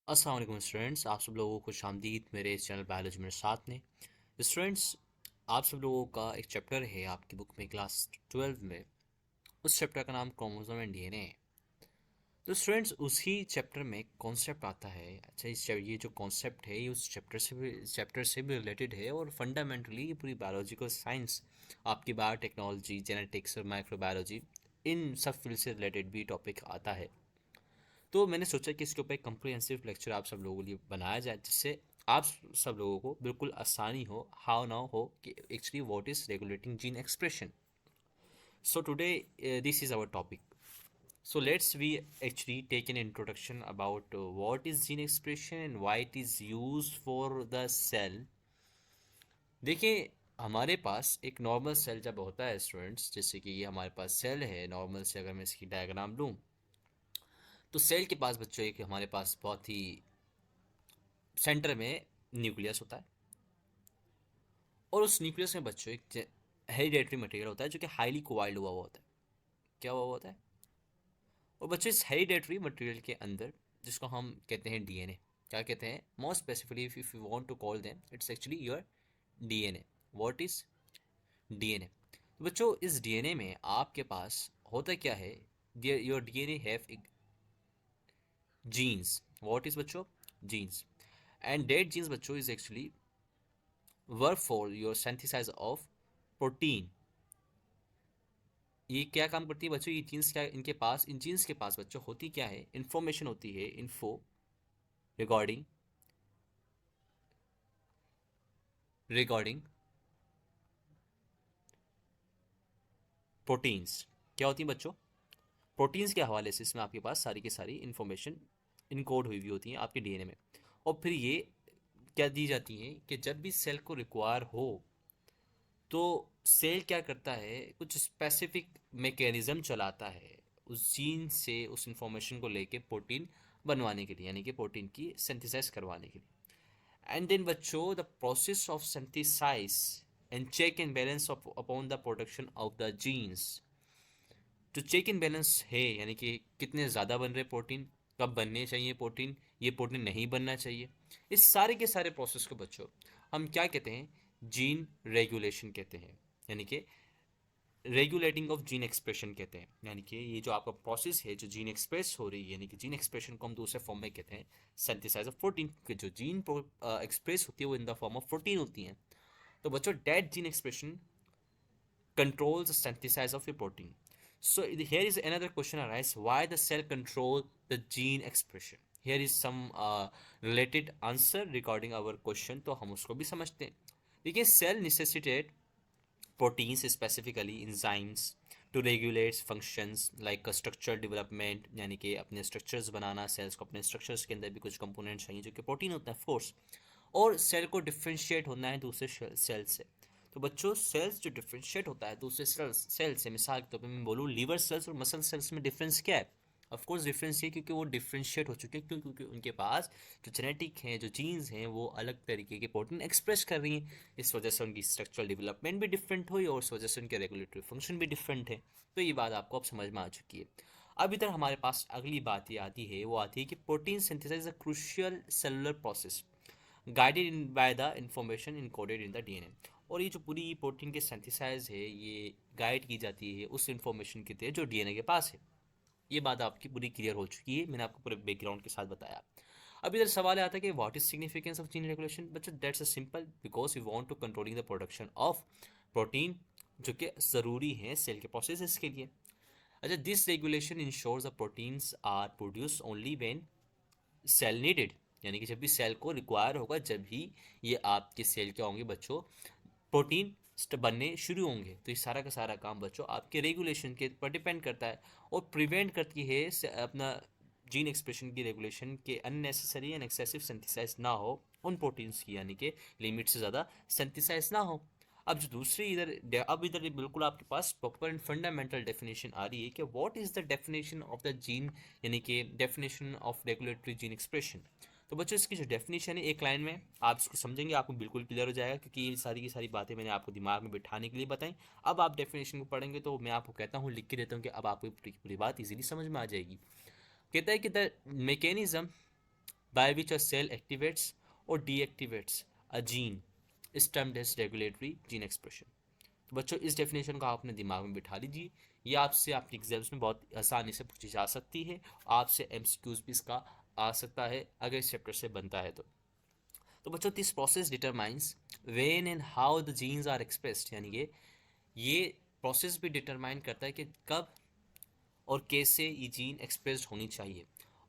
अस्सलाम वालेकुम स्टूडेंट्स, आप सब लोगों को खुश आमदीद मेरे इस चैनल बायोलॉजी मेरे साथ में। स्टूडेंट्स, आप सब लोगों का एक चैप्टर है आपकी बुक में क्लास 12 में। उस चैप्टर का नाम क्रोमोसोम एंड डीएनए है। तो स्टूडेंट्स, उसी चैप्टर में कॉन्सेप्ट आता है। अच्छा, ये जो कॉन्सेप्ट है ये उस चैप्टर से भी रिलेटेड है और फंडामेंटली ये पूरी बायोलॉजिकल साइंस, आपकी बायोटेक्नोलॉजी, जेनेटिक्स और माइक्रोबायोलॉजी, इन सब फील्ड से रिलेटेड भी टॉपिक आता है। तो मैंने सोचा कि इसके ऊपर एक कम्प्रिहेंसिव लेक्चर आप सब लोगों के लिए बनाया जाए, जिससे आप सब लोगों को बिल्कुल आसानी हो, हाउ नाउ हो कि actually what is regulating gene expression. So today this is our topic. So let's we actually take an introduction about what is gene expression and why it is used for the cell. देखिए, हमारे पास एक normal cell जब होता है students, जैसे कि ये हमारे पास सेल है नॉर्मल से, अगर मैं इसकी डायग्राम लूँ तो सेल के पास बच्चों एक हमारे पास बहुत ही सेंटर में न्यूक्लियस होता है और उस न्यूक्लियस में बच्चों एक हेरिडेटरी मटेरियल होता है जो कि हाईली कोवाइल्ड हुआ हुआ होता है। क्या हुआ होता है? और बच्चों इस हेरिडेटरी मटेरियल के अंदर, जिसको हम कहते हैं डीएनए, क्या कहते हैं more specifically, if you want to call them, it's actually your DNA. What is DNA? तो बच्चों, इस डीएनए में आपके पास होता क्या है? Your DNA have genes. What is बच्चों? जीन्स। एंड डेट जीन्स बच्चों is actually work for your synthesize of protein. ये क्या काम करती है बच्चों? ये जीन्स क्या, इनके पास, इन जीन्स के पास बच्चों होती क्या है? इंफॉर्मेशन होती है, इन्फो रिगार्डिंग रिगार्डिंग प्रोटीन्स। क्या होती है बच्चों? प्रोटीन्स के हवाले से इसमें आपके पास सारी की सारी इंफॉर्मेशन इनकोड हुई हुई होती है आपके डीएनए में। और फिर ये क्या दी जाती है कि जब भी सेल को रिक्वायर हो तो सेल क्या करता है, कुछ स्पेसिफिक मैकेनिज्म चलाता है उस जीन से उस इंफॉर्मेशन को लेके प्रोटीन बनवाने के लिए, यानी कि प्रोटीन की सिंथेसाइज करवाने के लिए। एंड देन बच्चों, the process of synthesize and check and balance of upon the production of the genes. जो चेक एंड बैलेंस है, यानी कि कितने ज़्यादा बन रहे प्रोटीन, कब बनने चाहिए प्रोटीन, ये प्रोटीन नहीं बनना चाहिए, इस सारे के सारे प्रोसेस को बच्चों हम क्या कहते हैं? जीन रेगुलेशन कहते हैं, यानी कि रेगुलेटिंग ऑफ जीन एक्सप्रेशन कहते हैं। यानी कि ये जो आपका प्रोसेस है, जो जीन एक्सप्रेस हो रही है, यानी कि जीन एक्सप्रेशन को हम दूसरे फॉर्म में कहते हैं सिंथेसाइज ऑफ प्रोटीन। कि जो जीन एक्सप्रेस होती है वो in the form of protein होती है। तो बच्चों, that gene expression controls the synthesis of a protein. So here is another question arise: why the cell control the gene expression? Here is some related answer regarding our question, तो हम उसको भी समझते हैं। देखिए, cell necessitate proteins, specifically enzymes, to regulate functions like structure development, यानी कि अपने structures बनाना, cells को अपने structures के अंदर भी कुछ components चाहिए जो कि protein होता है, of course। और सेल को डिफ्रेंशिएट होना है दूसरे सेल से। तो बच्चों, सेल्स जो डिफ्रेंशिएट होता है दूसरे सेल से, मिसाल के तौर पर मैं बोलूँ लीवर सेल्स और मसल सेल्स में डिफरेंस क्या है? ऑफ कोर्स डिफरेंस ये, क्योंकि वो डिफ्रेंशिएट हो चुके हैं। क्यों? क्योंकि उनके पास जो जेनेटिक हैं, जो जीन्स हैं, वो अलग तरीके के प्रोटीन एक्सप्रेस कर रही हैं। इस वजह से उनकी स्ट्रक्चरल डेवलपमेंट भी डिफरेंट हुई और इस वजह से उनके रेगुलेटरी फंक्शन भी डिफरेंट है। तो ये बात आपको अब समझ में आ चुकी है। अब इधर हमारे पास अगली बात ये आती है, वो आती है कि protein synthesize a crucial cellular process guided in by the information encoded in the DNA. और ये जो पूरी प्रोटीन के सिंथेसाइज है, ये गाइड की जाती है उस इंफॉर्मेशन के तहत जो डीएनए के पास है। ये बात आपकी पूरी क्लियर हो चुकी है, मैंने आपको पूरे बैकग्राउंड के साथ बताया। अब इधर सवाल आता है कि what is significance of gene regulation? बच्चों, that's a simple, because we want to controlling the production of protein, जो कि ज़रूरी है सेल के प्रोसेसेस के लिए। अच्छा, this regulation ensures the proteins are produce only when cell needed, यानी कि जब भी सेल को रिक्वायर होगा, जब ही ये आपके सेल क्या होंगे बच्चों, प्रोटीन बनने शुरू होंगे। तो ये सारा का सारा काम बच्चों आपके रेगुलेशन के पर डिपेंड करता है और प्रिवेंट करती है अपना जीन एक्सप्रेशन की रेगुलेशन के अननेसेसरी एंड एक्सेसिव सिंथेसाइज ना हो उन प्रोटीन्स की, यानी कि लिमिट से ज़्यादा सिंथेसाइज ना हो। अब जो दूसरी इधर बिल्कुल आपके पास प्रॉपर एंड फंडामेंटल डेफिनेशन आ रही है कि what is the definition of the gene, यानी कि definition of regulatory gene expression. तो बच्चों, इसकी जो डेफिनेशन है एक लाइन में आप इसको समझेंगे, आपको बिल्कुल क्लियर हो जाएगा, क्योंकि ये सारी की सारी बातें मैंने आपको दिमाग में बिठाने के लिए बताई। अब आप डेफिनेशन को पढ़ेंगे तो मैं आपको कहता हूँ, लिख के देता हूँ, कि अब आपको पूरी पूरी बात इजीली समझ में आ जाएगी। कहता है कि the mechanism by which a cell activates और deactivates a gene is termed as regulatory gene expression. तो बच्चों इस डेफिनेशन को आप अपने दिमाग में बिठा लीजिए, ये आपसे आपके एग्जाम्स में बहुत आसानी से पूछी जा सकती है, आपसे एमसीक्यूज भी इसका आ सकता है अगर इस चैप्टर से बनता है तो बच्चों this process determines when and how the genes are expressed, यानी कि ये प्रोसेस भी डिटरमाइन करता है कि कब और कैसे ये जीन एक्सप्रेस्ड होनी चाहिए,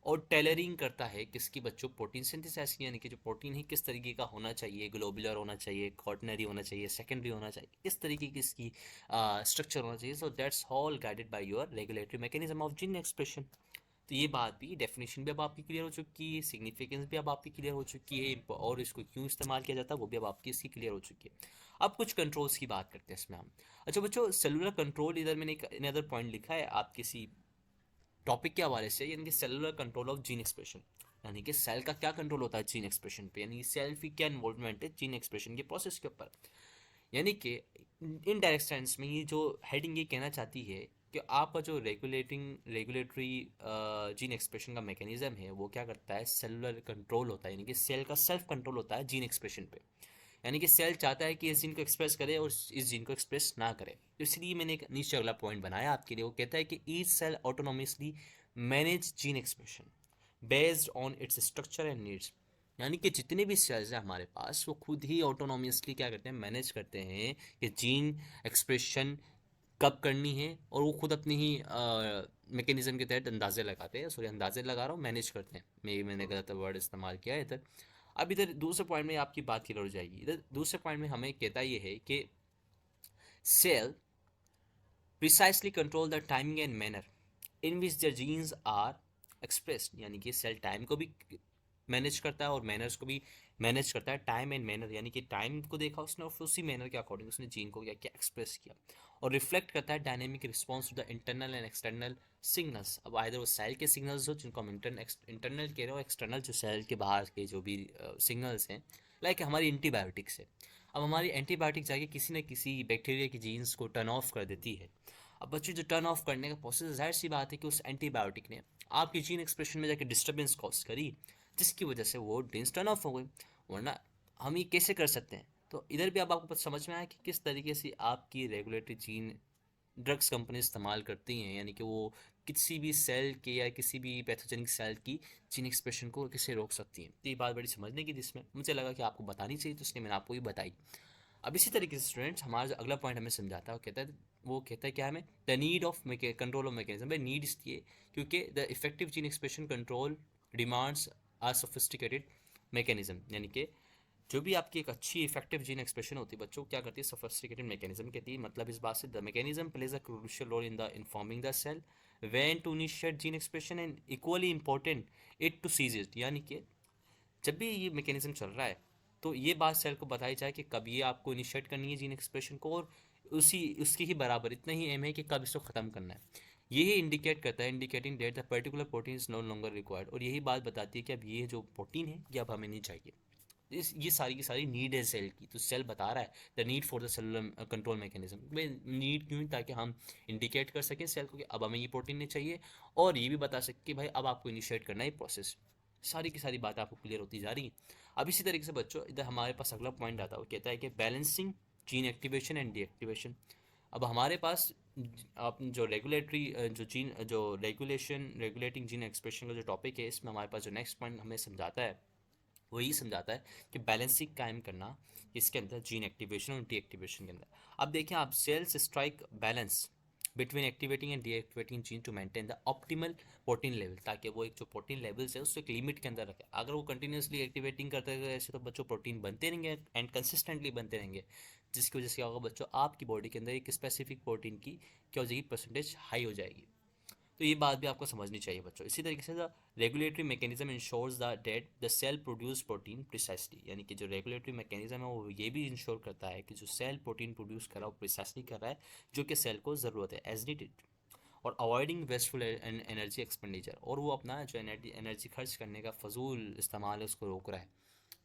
और टेलरिंग करता है किसकी बच्चों प्रोटीन सिंथेसिस की, यानी कि जो प्रोटीन है किस तरीके का होना चाहिए, ग्लोबुलर होना चाहिए, क्वाटनरी होना चाहिए, सेकेंडरी होना चाहिए, किस तरीके की इसकी स्ट्रक्चर होना चाहिए। So that's all guided by your regulatory mechanism of gene expression. तो ये बात भी, डेफिनेशन भी अब आपकी क्लियर हो चुकी है, सिग्निफिकेंस भी अब आपकी क्लियर हो चुकी है, और इसको क्यों इस्तेमाल किया जाता है वो भी अब आपकी इसकी क्लियर हो चुकी है। अब कुछ कंट्रोल्स की बात करते हैं इसमें हम। अच्छा बच्चों, सेलुलर कंट्रोल, इधर मैंने एक अनदर पॉइंट लिखा है आप किसी टॉपिक के हवाले से, यानी कि cellular control of gene expression, यानी कि सेल का क्या कंट्रोल होता है जीन एक्सप्रेशन पे, यानी सेल की क्या इन्वॉल्वमेंट है जीन एक्सप्रेशन के प्रोसेस के ऊपर। यानी कि इन डायरेक्ट सेंस में ये जो हेडिंग ये कहना चाहती है कि आपका जो रेगुलेटरी जीन एक्सप्रेशन का मैकेनिज्म है वो क्या करता है, सेलुलर कंट्रोल होता है, यानी कि सेल का सेल्फ कंट्रोल होता है जीन एक्सप्रेशन पे। यानी कि सेल चाहता है कि इस जीन को एक्सप्रेस करे और इस जीन को एक्सप्रेस ना करे। तो इसलिए मैंने एक नीचे अगला पॉइंट बनाया आपके लिए, वो कहता है कि each cell autonomously manage gene expression based on its structure and needs. यानी कि जितने भी सेल्स हैं हमारे पास वो खुद ही ऑटोनोमसली क्या करते हैं, मैनेज करते हैं कि जीन एक्सप्रेशन कब करनी है, और वो खुद अपनी ही मैकेनिज्म के तहत अंदाजे लगाते हैं, सॉरी अंदाजे लगा रहा हूँ, मैनेज करते हैं, मैंने गलत वर्ड इस्तेमाल किया है इधर। अब इधर दूसरे पॉइंट में आपकी बात क्लियर हो जाएगी। इधर दूसरे पॉइंट में हमें कहता ये है कि cell precisely control the timing and manner in which the genes are expressed, यानी कि सेल टाइम को भी मैनेज करता है और मैनर्स को भी मैनेज करता है। टाइम एंड मैनर, यानी कि टाइम को देखा उसने और फिर उसी मैनर के अकॉर्डिंग उसने जीन को क्या क्या एक्सप्रेस किया, और रिफ्लेक्ट करता है dynamic response to the internal and external signals. अब आइदर वो सेल के सिग्नल्स हो जिनको हम इंटरनल कह रहे हो, एक्सटर्नल जो सेल के बाहर के जो भी सिग्नल्स हैं, लाइक हमारी एंटीबायोटिक्स है। अब हमारी एंटीबायोटिक जाके किसी न किसी बैक्टीरिया की जीन्स को टर्न ऑफ कर देती है। अब बच्चों जो टर्न ऑफ करने का प्रोसेस, जाहिर सी बात है कि उस एंटीबायोटिक ने आपकी जीन एक्सप्रेशन में जाके डिस्टर्बेंस कॉज करी, जिसकी वजह से वो जीन्स टर्न ऑफ हो गई। वरना हम ये कैसे कर सकते हैं। तो इधर भी अब आपको समझ में आया कि किस तरीके से आपकी रेगुलेटरी जीन ड्रग्स कंपनी इस्तेमाल करती हैं, यानी कि वो किसी भी सेल के या किसी भी पैथोजेनिक सेल की जीन एक्सप्रेशन को कैसे रोक सकती हैं। तो ये बात बड़ी समझने की, जिसमें मुझे लगा कि आपको बतानी चाहिए, तो इसलिए मैंने आपको ये बताई। अब इसी तरीके से स्टूडेंट्स हमारा जो अगला पॉइंट हमें समझाता है वो कहता है क्या, हमें the need of control of mechanism. भाई नीड इसलिए क्योंकि the effective gene expression control demands are sophisticated mechanism, यानी कि जो भी आपकी एक अच्छी इफेक्टिव जीन एक्सप्रेशन होती है बच्चों, क्या करती है, सोफिस्टिकेटेड मैकेनिज्म कहती है। मतलब इस बात से the mechanism plays a crucial role in the informing the cell when to initiate gene expression and equally important it to cease it, यानी कि जब भी ये मैकेनिज्म चल रहा है तो ये बात सेल को बताई जाए कि कब ये आपको इनिशिएट करनी है जीन एक्सप्रेशन को, और उसकी ही बराबर इतना ही एम है कि कब इसको ख़त्म करना है। यही इंडिकेट करता है, indicating that the particular protein is no longer required, और यही बात बताती है कि अब ये जो प्रोटीन है ये अब हमें नहीं चाहिए। ये सारी की सारी नीड है सेल की, तो सेल बता रहा है the need for the cellular control mechanism. भाई नीड क्यों, ताकि हम इंडिकेट कर सकें सेल को कि अब हमें ये प्रोटीन नहीं चाहिए, और ये भी बता सकें कि भाई अब आपको इनिशिएट करना है प्रोसेस। सारी की सारी बात आपको क्लियर होती जा रही है। अब इसी तरीके से बच्चों इधर हमारे पास अगला पॉइंट आता है, वो कहता है कि balancing gene activation and deactivation. अब हमारे पास आप जो रेगुलेटरी जो रेगुलेटिंग जीन एक्सप्रेशन का जो टॉपिक है, इसमें हमारे पास जो नेक्स्ट पॉइंट हमें समझाता है वो यही समझाता है कि बैलेंसिंग कायम करना इसके अंदर जीन एक्टिवेशन और डीएक्टिवेशन के अंदर। अब देखें आप, cells strike balance between activating and deactivating gene to maintain the optimal protein level, ताकि वो एक जो प्रोटीन लेवल्स है उसको एक लिमिट के अंदर रखे। अगर वो कंटिन्यूसली एक्टिवेटिंग करते रहे ऐसे तो बच्चों प्रोटीन बनते रहेंगे एंड कंसिस्टेंटली बनते रहेंगे, जिसकी वजह से क्या होगा बच्चों, आपकी बॉडी के अंदर एक स्पेसिफिक प्रोटीन की क्या हो जाएगी, परसेंटेज हाई हो जाएगी। तो ये बात भी आपको समझनी चाहिए बच्चों। इसी तरीके से the regulatory mechanism ensures the that the cell produce protein precisely, यानी कि जो रेगुलेटरी मैकेनिज्म है वो ये भी इंश्योर करता है कि जो सेल प्रोटीन प्रोड्यूस कर रहा है वो प्रिसाइसली कर रहा है जो कि सेल को ज़रूरत है एज नीडेड, और अवॉइडिंग वेस्टफुल एनर्जी एक्सपेंडिचर, और वो अपना जो एनर्जी खर्च करने का फजूल इस्तेमाल है उसको रोक रहा है।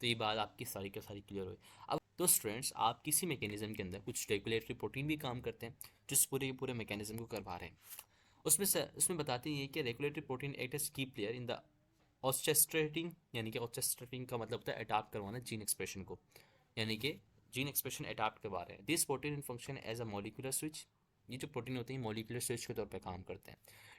तो ये बात आपकी सारी की सारी क्लियर हुई। अब तो स्टूडेंट्स आप किसी मैकेनिज्म के अंदर कुछ रेगुलेटरी प्रोटीन भी काम करते हैं जो इस पूरे के पूरे मैकेनिज्म को करवा रहे हैं। उसमें बताते हैं कि रेगुलेटरी प्रोटीन एक्ट एज की प्लेयर इन द ऑर्केस्ट्रेटिंग, यानी कि ऑर्केस्ट्रेटिंग का मतलब होता है अडाप्ट करवाना जीन एक्सप्रेशन को, यानी कि जीन एक्सप्रेशन अडाप्ट करवा रहे हैं। This protein function as a molecular switch, ये जो प्रोटीन होते हैं मॉलिक्यूलर स्विच के तौर पे काम करते हैं।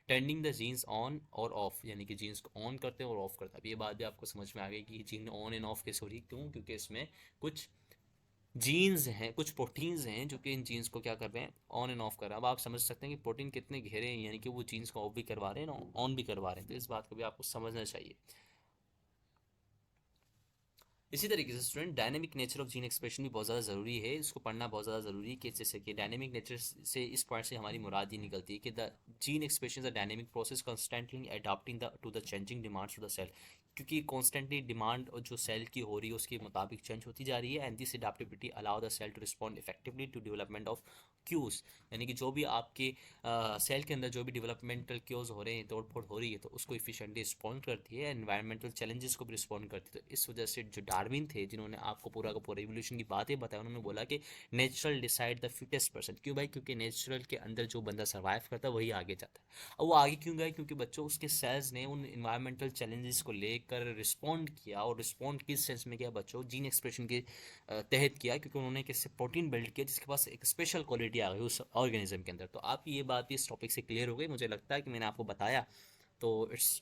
टर्निंग द जीन्स ऑन और ऑफ, यानी कि जीन्स को ऑन करते हैं और ऑफ करते हैं। अब ये बात भी आपको समझ में आ गई कि जीन ऑन एंड ऑफ कैसे हो रही है, क्यों? क्योंकि इसमें कुछ जीन्स हैं, कुछ प्रोटीन्स हैं जो कि इन जीन्स को क्या कर रहे हैं, ऑन एंड ऑफ कर रहे हैं। अब आप समझ सकते हैं कि प्रोटीन कितने गहरे हैं, यानी कि वो जीन्स को ऑफ भी करवा रहे हैं, ऑन भी करवा रहे हैं। तो इस बात को भी आपको समझना चाहिए। इसी तरीके से student dynamic nature of gene expression भी बहुत ज़्यादा ज़रूरी है, इसको पढ़ना बहुत ज़्यादा ज़रूरी है। कि जैसे कि डायनेमिक नेचर से इस पॉइंट से हमारी मुराद ये निकलती है कि the gene expression a dynamic process constantly adapting the to the changing demands of the cell, क्योंकि कॉन्स्टेंटली डिमांड जो सेल की हो रही है उसके मुताबिक चेंज होती जा रही है। And this adaptability allow the cell to respond effectively to development of cues, यानी कि जो भी आपके सेल के अंदर जो भी डेवलपमेंटल क्यूज हो रहे हैं, तोड़ फोड़ हो रही है, तो उसको इफिशिएंटली रिस्पॉन्ड करती है। एनवायरमेंटल चैलेंजेस को भी रिस्पॉन्ड करती है। तो इस वजह से जो डार्विन थे, जिन्होंने आपको पूरा का पूरा इवोल्यूशन की बातें बताया, उन्होंने बोला कि natural decide the fittest person. क्यों भाई? क्योंकि नेचुरल के अंदर जो बंदा सर्वाइव करता है वही आगे जाता है। और वो आगे क्यों गए? क्योंकि बच्चों उसके सेल्स ने उन इन्वायरमेंटल चैलेंजेस को लेकर रिस्पॉन्ड किया। और रिस्पॉन्ड किस सेंस में किया बच्चों? जीन एक्सप्रेशन के तहत किया, क्योंकि उन्होंने किससे प्रोटीन बिल्ड किया जिसके पास एक स्पेशल क्वालिटी आ गई उस ऑर्गेनिज्म के अंदर। तो आपकी ये बात भी इस टॉपिक से क्लियर हो गई, मुझे लगता है कि मैंने आपको बताया। तो इट्स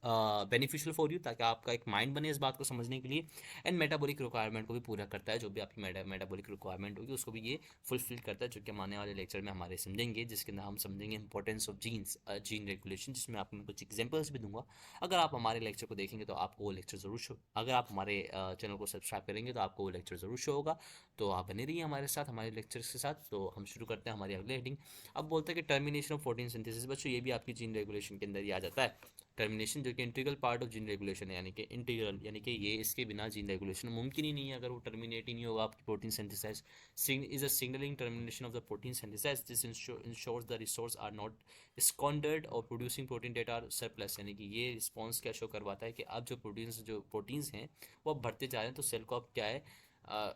बेनिफिशियल फॉर यू, ताकि आपका एक माइंड बने इस बात को समझने के लिए। एंड मेटाबॉलिक रिक्वायरमेंट को भी पूरा करता है, जो भी आपकी मेटाबॉलिक रिक्वायरमेंट होगी उसको भी ये फुलफिल करता है, जो कि हम आने वाले लेक्चर में हमारे समझेंगे, जिसके अंदर हम समझेंगे importance of genes, gene regulation, जिसमें आपको मैं कुछ एग्जांपल्स भी दूंगा। अगर आप हमारे लेक्चर को देखेंगे तो आपको वो लेक्चर जरूर शो, अगर आप हमारे चैनल को सब्सक्राइब करेंगे तो आपको वो लेक्चर जरूर शो होगा। तो आप बने रहिए हमारे साथ, हमारे लेक्चर्स के साथ। तो हम शुरू करते हैं हमारी अगले हेडिंग। अब बोलते हैं कि टर्मिनेशन ऑफ प्रोटीन सिंथेसिस। बच्चों ये भी आपकी जीन रेगुलेशन के अंदर ही आ जाता है। टर्मिनेशन जो कि integral part of gene regulation है, यानी कि इंटीग्रल, यानी कि ये इसके बिना जीन रेगुलेशन मुमकिन ही नहीं है। अगर वो टर्मिनेट ही नहीं होगा आपकी protein synthesise, is a signalling termination of the protein synthesise. This ensures the resource are not squandered और producing protein data are surplus, यानी कि ये रिस्पॉन्स क्या शो करवाता है कि अब जो प्रोटीन्स हैं वो अब बढ़ते जा रहे हैं, तो सेल को अब क्या है,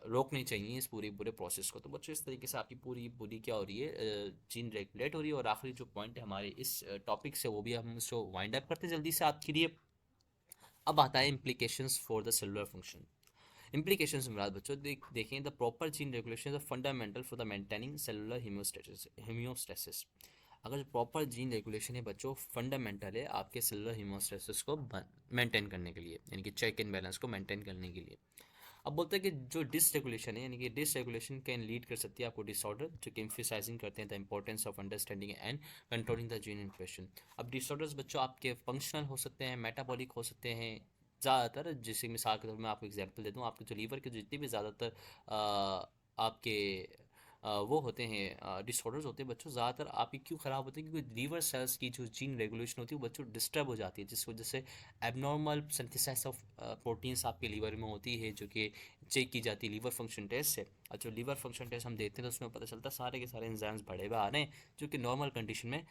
रोकनी चाहिए इस पूरे प्रोसेस को। तो बच्चों इस तरीके से आपकी पूरी पूरी क्या हो रही है, जीन रेगुलेट हो रही है। और आखिरी जो पॉइंट है हमारे इस टॉपिक से, वो भी हम इसको वाइंड अप करते हैं जल्दी से आपके लिए। अब आता है implications for the cellular function. Implications मुराद बच्चों देखें, the proper gene regulation is fundamental for the maintaining cellular homeostasis. अगर जो प्रॉपर जीन रेगुलेशन है बच्चों, फंडामेंटल है आपके सेलुलर होम्योस्टेसिस को मेंटेन करने के लिए, यानी कि चेक एंड बैलेंस को मेंटेन करने के लिए। अब बोलते हैं कि जो डिसरेगुलेशन है, यानी कि डिसरेगुलेशन कैन लीड कर सकती है आपको डिसऑर्डर, जो कि एम्फेसाइजिंग करते हैं the importance of understanding and controlling the gene impression. अब डिसऑर्डर्स बच्चों आपके फंक्शनल हो सकते हैं, मेटाबॉलिक हो सकते हैं ज़्यादातर। जैसे मिसाल के तौर पर मैं आपको एग्जांपल देता हूँ, आपके जो लीवर के जितने भी ज़्यादातर आपके वो होते हैं डिसऑर्डर्स होते हैं बच्चों, ज़्यादातर आपकी क्यों ख़राब होते हैं? क्योंकि लीवर सेल्स की जो जीन रेगुलेशन होती है वो बच्चों डिस्टर्ब हो जाती है, जिस वजह से एबनॉर्मल सिंथेसाइज ऑफ प्रोटीन्स आपके लीवर में होती है, जो कि चेक की जाती है लीवर फंक्शन टेस्ट से। और जो लीवर फंक्शन टेस्ट हम देखते हैं तो उसमें पता चलता है सारे के सारे एंजाइम्स बढ़े हुए आ रहे हैं, जो कि नॉर्मल कंडीशन में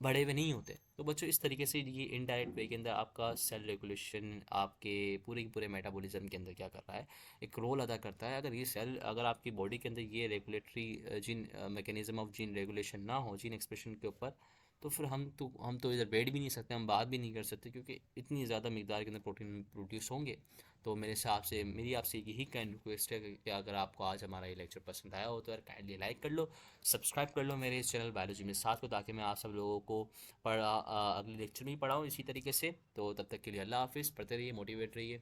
बड़े हुए नहीं होते। तो बच्चों इस तरीके से ये इनडायरेक्ट वे के अंदर आपका सेल रेगुलेशन आपके पूरे के पूरे मेटाबॉलिज्म के अंदर क्या कर रहा है, एक रोल अदा करता है। अगर ये सेल, अगर आपकी बॉडी के अंदर ये regulatory gene mechanism of gene regulation ना हो जीन एक्सप्रेशन के ऊपर, तो फिर हम तो इधर बैठ भी नहीं सकते, हम बात भी नहीं कर सकते, क्योंकि इतनी ज़्यादा मिकदार के अंदर प्रोटीन प्रोड्यूस होंगे। तो मेरे हिसाब से मेरी आपसे यही काइंड रिक्वेस्ट है कि अगर आपको आज हमारा ये लेक्चर पसंद आया हो तो यार काइंडली लाइक कर लो, सब्सक्राइब कर लो मेरे इस चैनल बायोलॉजी में साथ को, ताकि मैं आप सब लोगों को अगले लेक्चर में ही पढ़ाऊँ इसी तरीके से। तो तब तक के लिए अल्लाह हाफिज़, पढ़ते रहिए, मोटिवेट रहिए।